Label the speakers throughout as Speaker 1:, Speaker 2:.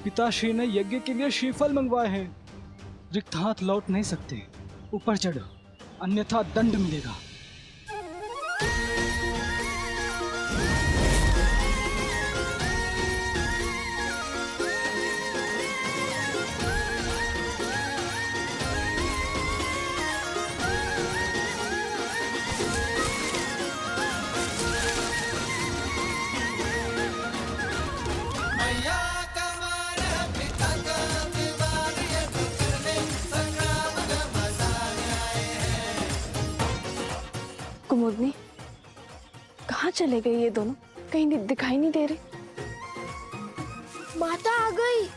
Speaker 1: पिताश्री ने यज्ञ के लिए श्रीफल मंगवाए हैं। रिक्त हाथ लौट नहीं सकते। ऊपर चढ़ो, अन्यथा दंड मिलेगा।
Speaker 2: कुमुदनी, कहाँ चले गए ये दोनों? कहीं दिखाई नहीं दे रहे।
Speaker 3: माता आ गई।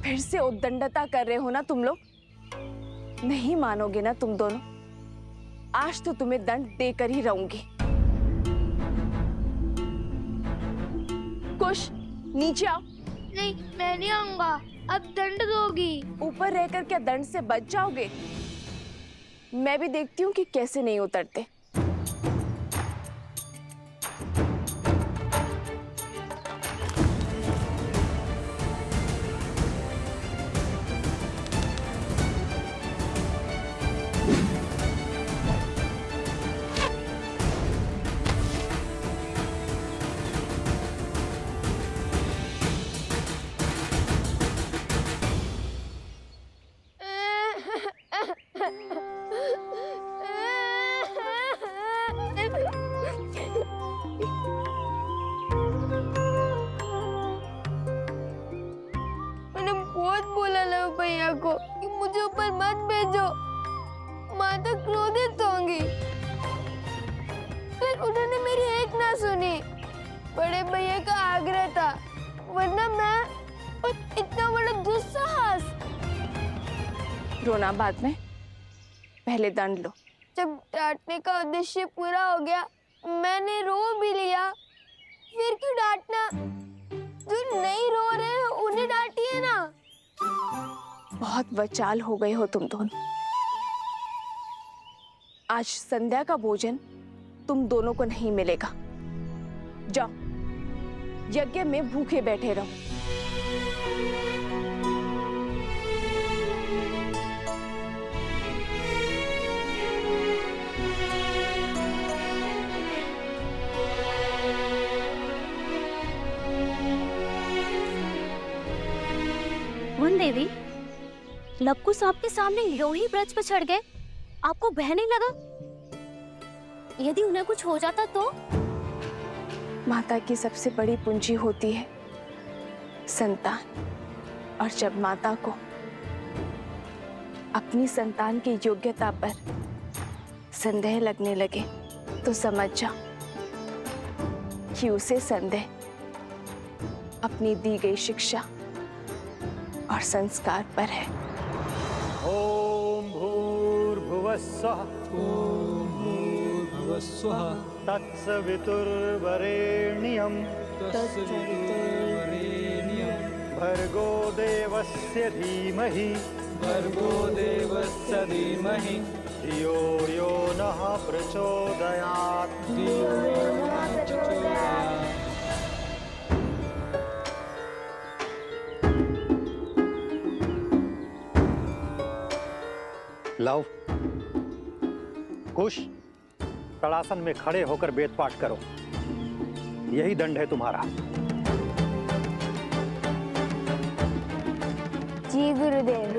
Speaker 2: फिर से उद्दंडता कर रहे हो ना तुम लोग? नहीं मानोगे ना तुम दोनों? आज तो तुम्हें दंड देकर ही रहूंगी। कुश, नीचे आओ।
Speaker 3: नहीं, मैं नहीं आऊंगा। अब दंड दोगी।
Speaker 2: ऊपर रहकर क्या दंड से बच जाओगे? मैं भी देखती हूँ कि कैसे नहीं उतरते।
Speaker 3: मैंने बहुत बोला ना भैया को कि मुझे ऊपर मत भेजो, माता क्रोधित होंगी। फिर उन्होंने मेरी एक ना सुनी। बड़े भैया का आग्रह था, वरना मैं और इतना बड़ा दुस्साहस।
Speaker 2: रोना बाद में, पहले दंड लो।
Speaker 3: जब डांटने का उद्देश्य पूरा हो गया, मैंने रो भी लिया। फिर क्यों डांटना? जो नहीं रो रहे हैं उन्हें डांटिए ना।
Speaker 2: बहुत बचाल हो गए हो तुम दोनों। आज संध्या का भोजन तुम दोनों को नहीं मिलेगा। जाओ, यज्ञ में भूखे बैठे रहो।
Speaker 4: वन देवी, लवकुश आपके सामने यूं ही ब्रज पर चढ़ गए, आपको भय नहीं लगा? यदि उन्हें कुछ हो जाता तो?
Speaker 2: माता की सबसे बड़ी पूंजी होती है संतान, और जब माता को अपनी संतान की योग्यता पर संदेह लगने लगे तो समझ जाओ कि उसे संदेह अपनी दी गई शिक्षा और संस्कार पर है।
Speaker 5: ओम भूर्भुवस्सुः तत्सवितुर्वरेण्यं भर्गो देवस्य धीमहि धियो यो नः प्रचोदयात्। लव, कुश, तड़ासन में खड़े होकर वेद पाठ करो। यही दंड है तुम्हारा।
Speaker 3: जी गुरुदेव।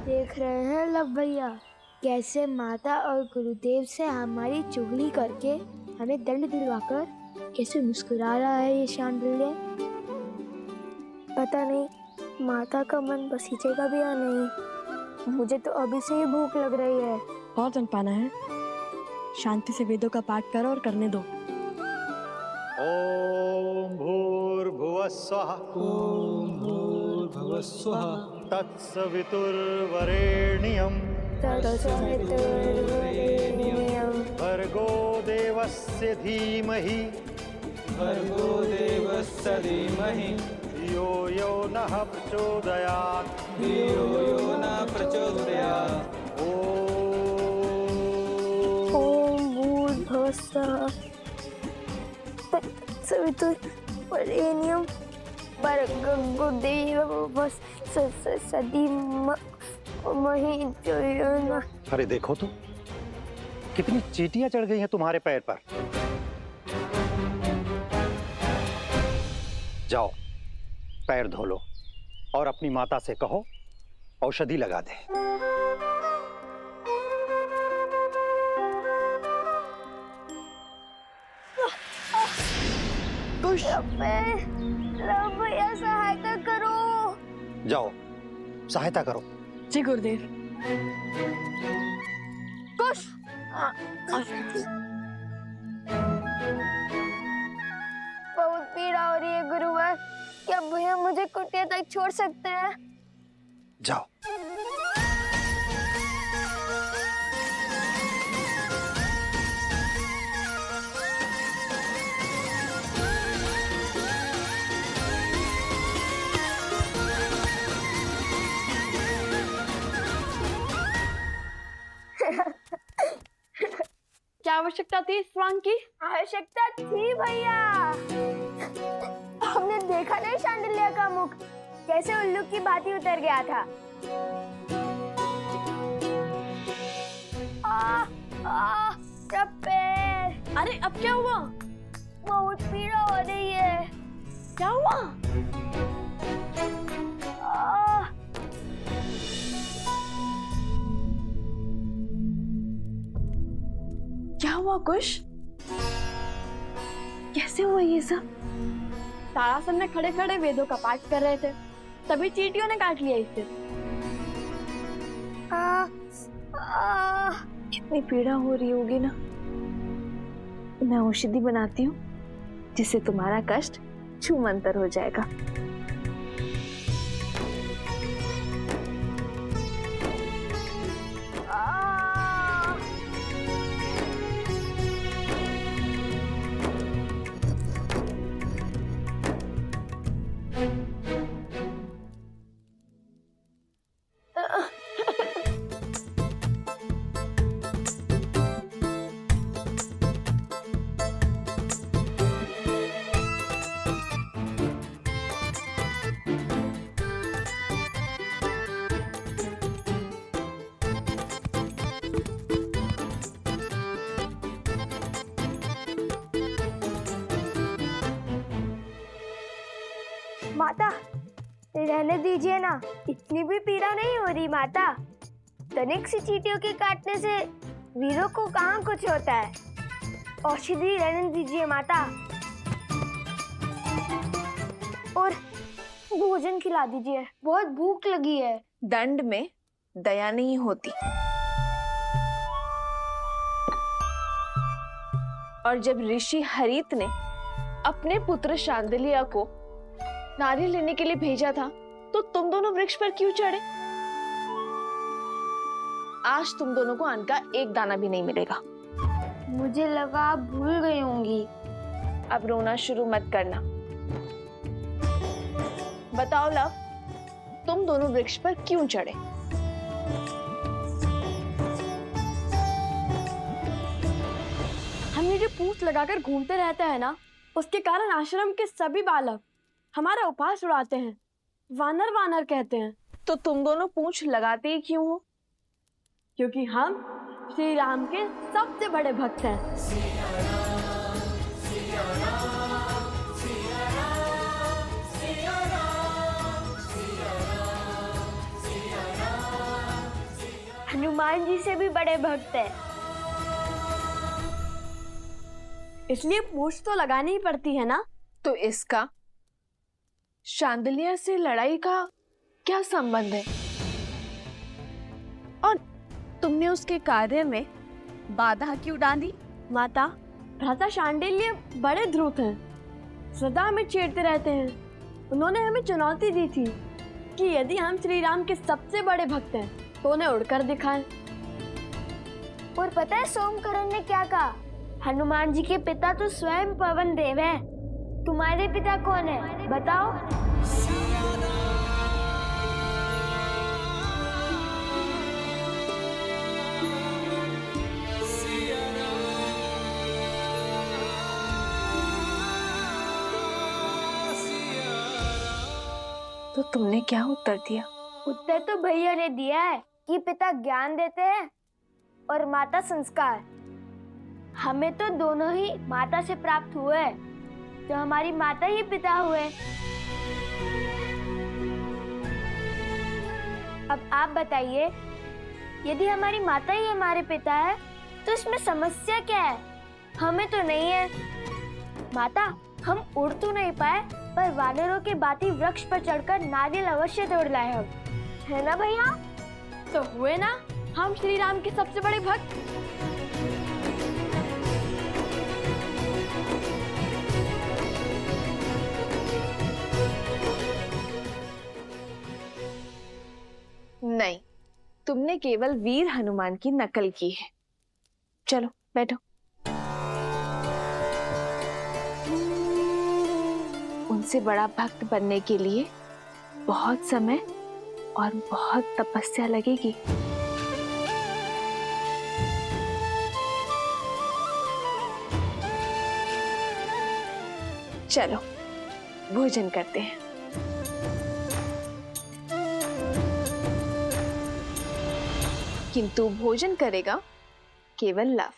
Speaker 3: देख रहे हैं लव भैया कैसे माता और गुरुदेव से हमारी चुगली करके हमें दंड दिलवाकर कैसे मुस्कुरा रहा है ये शांडिल्य। पता नहीं माता का मन बसीजेगा भी या नहीं। मुझे तो अभी से ही भूख लग रही है।
Speaker 6: और जन पाना है, शांति से वेदों का पाठ करो और करने दो।
Speaker 5: ओम भूर्भुवः स्वः
Speaker 1: ओम भूर्भुवः स्वः
Speaker 5: तत्सवितुर्वरेण्यं भर्गो देवस्य धीमहि
Speaker 1: भर्गो देवस्य धीमहि
Speaker 5: धियो यो नः प्रचोदयात्
Speaker 1: धियो यो न प्रचोदयात्।
Speaker 3: ओम भूर्भुवः स्वः तत्सवितुर्वरेण्यं भर्गो देवस्य धीमहि धियो यो न।
Speaker 5: अरे देखो तो कितनी चींटियां चढ़ गई हैं तुम्हारे पैर पर। जाओ पैर धो लो और अपनी माता से कहो औषधि लगा दे।
Speaker 3: भैया सहायता करो।
Speaker 5: जाओ सहायता करो।
Speaker 6: जी गुरुदेव।
Speaker 3: कुश बहुत पीड़ा हो रही है गुरुवर। क्या भैया मुझे कुटिया तक छोड़ सकते हैं?
Speaker 5: जाओ।
Speaker 6: क्या आवश्यकता थी इस स्वांग की?
Speaker 3: आवश्यकता थी भैया। हमने देखा नहीं शांडिल्य का मुख कैसे उल्लू की भांति उतर गया था। मेरा पैर।
Speaker 6: अरे अब क्या हुआ?
Speaker 3: बहुत पीड़ा हो रही है।
Speaker 6: क्या हुआ? क्या हुआ कुश? कैसे हुआ ये सब? तारासन में खड़े खड़े वेदों का पाठ कर रहे थे, तभी चींटियों ने काट लिया इसे।
Speaker 2: कितनी पीड़ा हो रही होगी ना। मैं औषधि बनाती हूँ जिससे तुम्हारा कष्ट छूमंतर हो जाएगा।
Speaker 3: माता रहने दीजिए ना, इतनी भी पीड़ा नहीं हो रही माता। तनिक सी चींटियों के काटने से वीरों को कहाँ कुछ होता है। औषधि रहने दीजिए माता और भोजन खिला दीजिए, बहुत भूख लगी है।
Speaker 2: दंड में दया नहीं होती। और जब ऋषि हरित ने अपने पुत्र शांडिल्य को नारियल लेने के लिए भेजा था तो तुम दोनों वृक्ष पर क्यों चढ़े? आज तुम दोनों को अन्न का एक दाना भी नहीं मिलेगा।
Speaker 3: मुझे लगा आप भूल गई होंगी।
Speaker 2: अब रोना शुरू मत करना। बताओ लव, तुम दोनों वृक्ष पर क्यों चढ़े?
Speaker 6: हम ये जो पूंछ लगाकर घूमते रहते हैं ना, उसके कारण आश्रम के सभी बालक हमारा उपहास उड़ाते हैं, वानर वानर कहते हैं। तो तुम दोनों पूंछ लगाते ही क्यों हो? क्योंकि हम श्री राम के सबसे बड़े भक्त हैं।
Speaker 3: हनुमान जी से भी बड़े भक्त हैं।
Speaker 6: इसलिए पूंछ तो लगानी ही पड़ती है ना।
Speaker 2: तो इसका शांडिल्य से लड़ाई का क्या संबंध है? और तुमने उसके कार्य में बाधा क्यों डाली?
Speaker 6: माता, भ्राता शांडिल्य बड़े ध्रुत हैं, सदा हमें छेड़ते रहते हैं। उन्होंने हमें चुनौती दी थी कि यदि हम श्री राम के सबसे बड़े भक्त हैं तो उन्हें उड़कर दिखाएं।
Speaker 3: और पता है सोमकरण ने क्या कहा? हनुमान जी के पिता तो स्वयं पवन देव हैं। तुम्हारे पिता कौन है बताओ?
Speaker 2: तो तुमने क्या उत्तर दिया?
Speaker 3: उत्तर तो भैया ने दिया है कि पिता ज्ञान देते हैं और माता संस्कार। हमें तो दोनों ही माता से प्राप्त हुए, तो हमारी माता ही पिता हुए। अब आप बताइए, यदि हमारी माता ही हमारे पिता है तो इसमें समस्या क्या है? हमें तो नहीं है। माता, हम उड़ तो नहीं पाए, पर वानरों के भांति वृक्ष पर चढ़कर नारियल अवश्य तोड़ लाए हम, है ना भैया?
Speaker 6: तो हुए ना हम श्री राम के सबसे बड़े भक्त।
Speaker 2: नहीं, तुमने केवल वीर हनुमान की नकल की है। चलो बैठो। उनसे बड़ा भक्त बनने के लिए बहुत समय और बहुत तपस्या लगेगी। चलो भोजन करते हैं। किंतु भोजन करेगा केवल लव।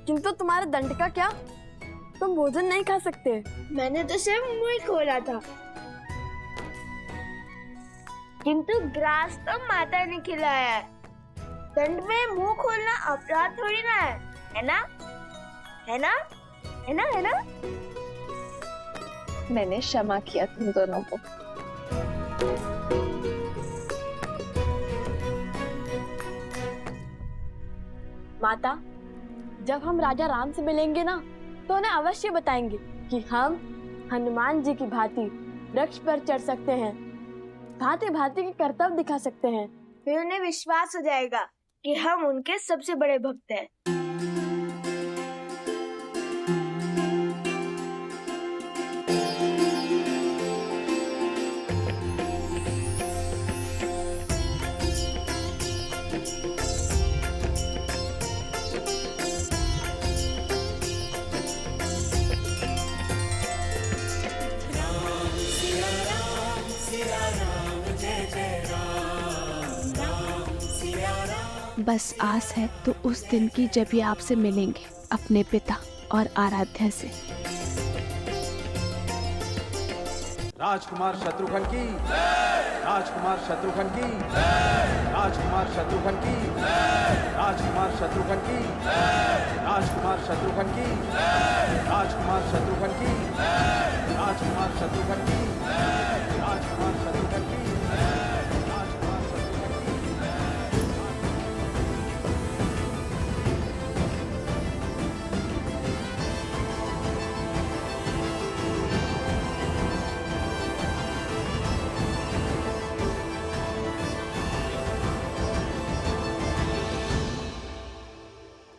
Speaker 6: किंतु तुम्हारे दंड का क्या? तुम भोजन नहीं खा सकते।
Speaker 3: मैंने तो सिर्फ मुंह ही खोला था, किंतु ग्रास तो माता ने खिलाया है। दंड में मुंह खोलना अपराध थोड़ी ना है ना? है ना? है ना? है ना?
Speaker 2: मैंने क्षमा किया तुम दोनों को।
Speaker 6: माता, जब हम राजा राम से मिलेंगे ना, तो उन्हें अवश्य बताएंगे कि हम हनुमान जी की भांति वृक्ष पर चढ़ सकते हैं, भांति भांति के कर्तव्य दिखा सकते हैं।
Speaker 3: फिर उन्हें विश्वास हो जाएगा कि हम उनके सबसे बड़े भक्त हैं।
Speaker 2: बस आस है तो उस दिन की जब ये आपसे मिलेंगे अपने पिता और आराध्या से।
Speaker 7: राजकुमार शत्रुघ्न की, राजकुमार शत्रुघ्न की, राजकुमार शत्रुघ्न की, राजकुमार शत्रुघ्न की, राजकुमार शत्रुघ्न की, राजकुमार शत्रुघ्न की, राजकुमार शत्रुघ्न की, राजकुमार शत्रुघ्न की।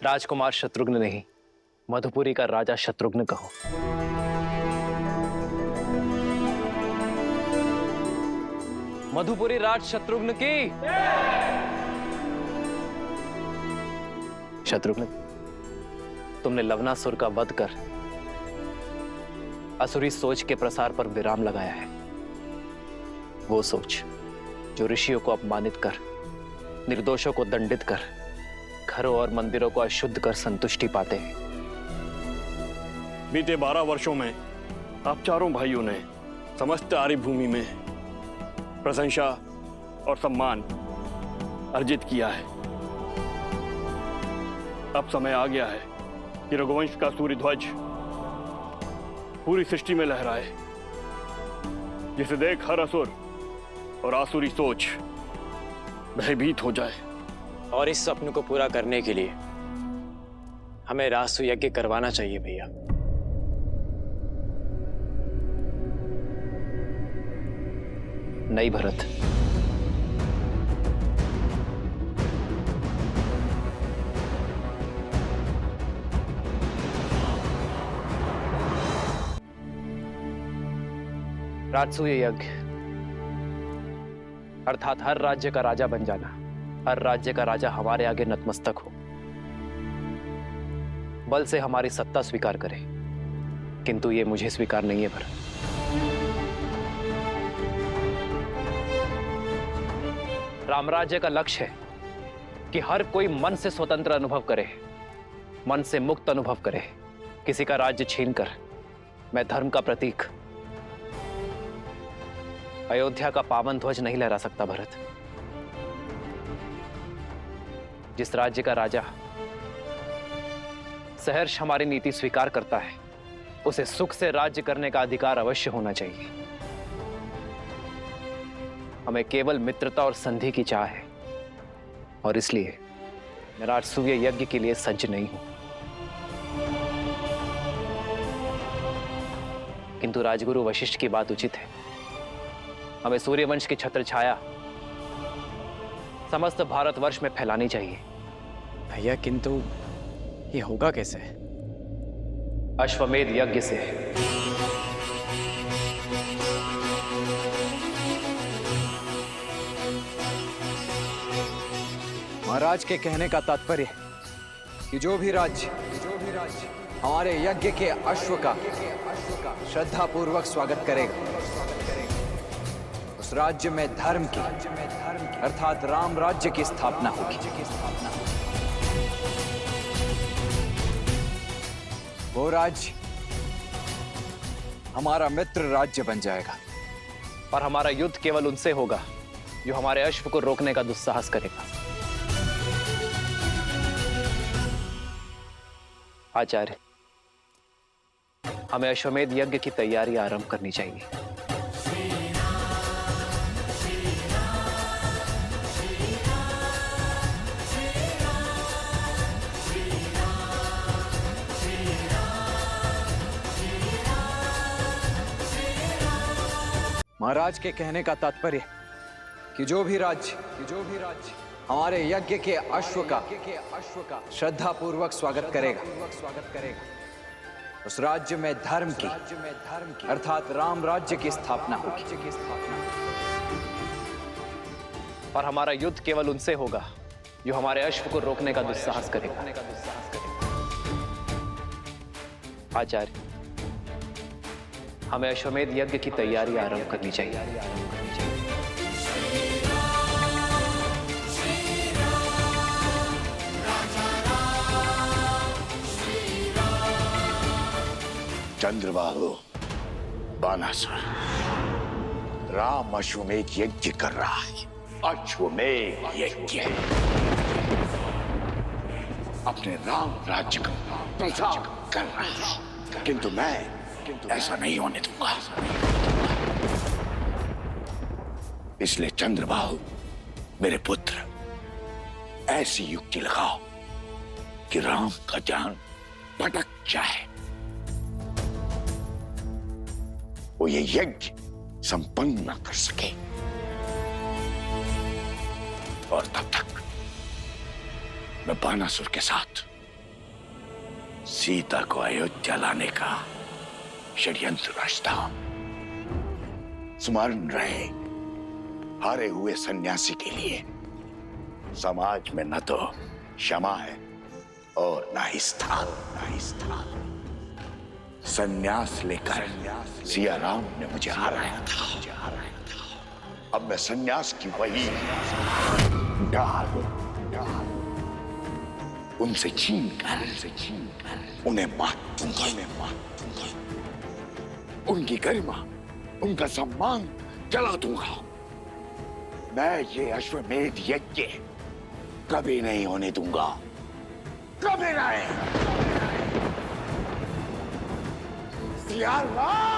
Speaker 8: राजकुमार शत्रुघ्न नहीं, मधुपुरी का राजा शत्रुघ्न कहो। मधुपुरी राज शत्रुघ्न की। शत्रुघ्न, तुमने लवनासुर का वध कर असुरी सोच के प्रसार पर विराम लगाया है। वो सोच जो ऋषियों को अपमानित कर, निर्दोषों को दंडित कर, घरों और मंदिरों को अशुद्ध कर संतुष्टि पाते हैं।
Speaker 9: बीते 12 वर्षों में आप चारों भाइयों ने समस्त आर्य भूमि में प्रशंसा और सम्मान अर्जित किया है। अब समय आ गया है कि रघुवंश का सूर्य ध्वज पूरी सृष्टि में लहराए, जिसे देख हर असुर और आसुरी सोच भयभीत हो जाए।
Speaker 10: और इस सपने को पूरा करने के लिए हमें रासु यज्ञ करवाना चाहिए भैया।
Speaker 8: नहीं भरत, राजसूय यज्ञ अर्थात हर राज्य का राजा बन जाना, हर राज्य का राजा हमारे आगे नतमस्तक हो, बल से हमारी सत्ता स्वीकार करे, किंतु ये मुझे स्वीकार नहीं है भरत। रामराज्य का लक्ष्य है कि हर कोई मन से स्वतंत्र अनुभव करे, मन से मुक्त अनुभव करे। किसी का राज्य छीनकर मैं धर्म का प्रतीक अयोध्या का पावन ध्वज नहीं लहरा सकता भरत। जिस राज्य का राजा सहर्ष हमारी नीति स्वीकार करता है, उसे सुख से राज्य करने का अधिकार अवश्य होना चाहिए। हमें केवल मित्रता और संधि की चाह है, और इसलिए मैं राजसूय यज्ञ के लिए सज्ज नहीं हूं। किंतु राजगुरु वशिष्ठ की बात उचित है। हमें सूर्यवंश की छत्र छाया समस्त भारतवर्ष में फैलानी चाहिए।
Speaker 10: भैया किंतु ये होगा कैसे?
Speaker 8: अश्वमेध यज्ञ से।
Speaker 11: महाराज के कहने का तात्पर्य कि जो भी राज्य हमारे यज्ञ के अश्व का श्रद्धा पूर्वक स्वागत करेगा, उस राज्य में धर्म की अर्थात राम राज्य की स्थापना होगी। वो राज्य हमारा मित्र राज्य बन जाएगा,
Speaker 8: और हमारा युद्ध केवल उनसे होगा जो हमारे अश्व को रोकने का दुस्साहस करेगा। आचार्य, हमें अश्वमेध यज्ञ की तैयारी आरंभ करनी चाहिए।
Speaker 11: महाराज के कहने का तात्पर्य कि जो भी राज्य हमारे यज्ञ के अश्व का श्रद्धा पूर्वक स्वागत करेगा, उस राज्य में धर्म की अर्थात राम राज्य की स्थापना होगी।
Speaker 8: और हमारा युद्ध केवल उनसे होगा जो हमारे अश्व को रोकने का दुस्साहस करेगा। आचार्य, हमें अश्वमेध यज्ञ की तैयारी आरंभ करनी चाहिए।
Speaker 12: चंद्रबाहु, बानासुर, राम अश्वमेध यज्ञ कर रहा है। अश्वमेध यज्ञ अपने राम राज्य का प्रचार कर रहा है, किंतु मैं ऐसा नहीं होने दूंगा। इसलिए चंद्रबाहु, मेरे पुत्र, ऐसी युक्ति लगाओ कि राम का ध्यान भटक जाए, वो ये यज्ञ संपन्न न कर सके, और तब तक मैं बानासुर के साथ सीता को अयोध्या लाने का षड्यंत्र रचता हूं। स्मरण रहे हारे हुए सन्यासी के लिए समाज में न तो क्षमा है और न ही स्थान। सन्यास लेकर सिया राम ने मुझे हराया था। अब मैं सन्यास की वही ढाल उनसे छीन कर उन्हें मार दूंगा। उनकी गरिमा, उनका सम्मान जला दूंगा। मैं ये अश्वमेध यज्ञ कभी नहीं होने दूंगा, कभी नहीं। सिया राम!